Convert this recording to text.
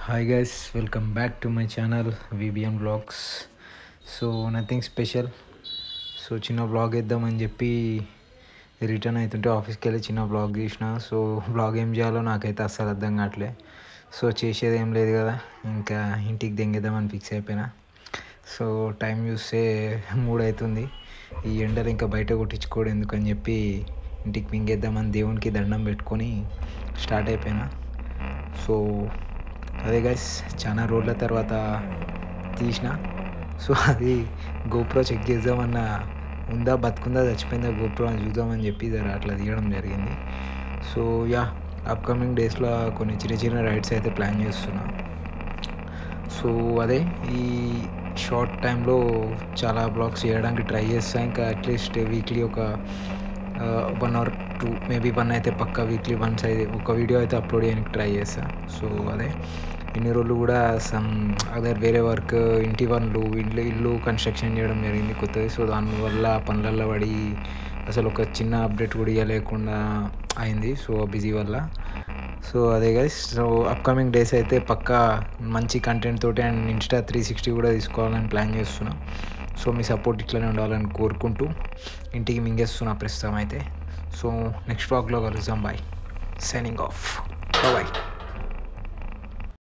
Hi guys, welcome back to my channel VBN Vlogs. So nothing special. So చిన్న vlog వేద్దామని చెప్పి return అవుతుంటే ఆఫీస్కి వెళ్ళి చిన్న వ్లాగ్ తీసిన. సో వ్లాగ్ ఏం చేయాలో నాకైతే అస్సలు అర్థం కావట్లే. సో చేసేది ఏం లేదు కదా, ఇంకా ఇంటికి దెంగేద్దామని ఫిక్స్ అయిపోయినా. సో టైం చూస్తే 3 అవుతుంది. ఈ ఎండలు ఇంకా బయట కొట్టించుకోవడం ఎందుకని చెప్పి ఇంటికి మింగేద్దామని దేవునికి దండం పెట్టుకొని స్టార్ట్ అయిపోయినా. సో అదే గైస్, చాలా రోజుల తర్వాత తీసిన. సో అది గోప్రో చెక్ చేద్దామన్నా, ఉందా బతుకుందా చచ్చిపోయిందా గోప్రో అని చూద్దామని చెప్పి అట్లా తీయడం జరిగింది. సో అప్కమింగ్ డేస్లో కొన్ని చిన్న చిన్న రైడ్స్ అయితే ప్లాన్ చేస్తున్నా. సో అదే ఈ షార్ట్ టైంలో చాలా బ్లాగ్స్ చేయడానికి ట్రై చేస్తాను. ఇంకా అట్లీస్ట్ వీక్లీ ఒక 1 or 2, మేబీ 1 అయితే పక్కా వీక్లీ వన్స్ అయితే ఒక వీడియో అయితే అప్లోడ్ చేయడానికి ట్రై చేస్తాను. సో అదే ఇన్ని రోజులు కూడా అదర్ వేరే వర్క్, ఇంటి పనులు, ఇల్లు కన్స్ట్రక్షన్ చేయడం జరిగింది కొత్తది. సో దానివల్ల పనులలో పడి అసలు ఒక చిన్న అప్డేట్ కూడా ఇవ్వలేకుండా అయింది. సో బిజీ వల్ల. సో అదే గైస్, సో అప్కమింగ్ డేస్ అయితే పక్కా మంచి కంటెంట్ తోటి అండ్ Insta 360 కూడా తీసుకోవాలని ప్లాన్ చేస్తున్నా. సో మీ సపోర్ట్ ఇట్లనే ఉండాలని కోరుకుంటూ ఇంటికి మింగేస్తున్నా ప్రస్తుతం అయితే. సో నెక్స్ట్ వ్లాగ్లో కలుద్దాం. Bye, signing off. బాయ్.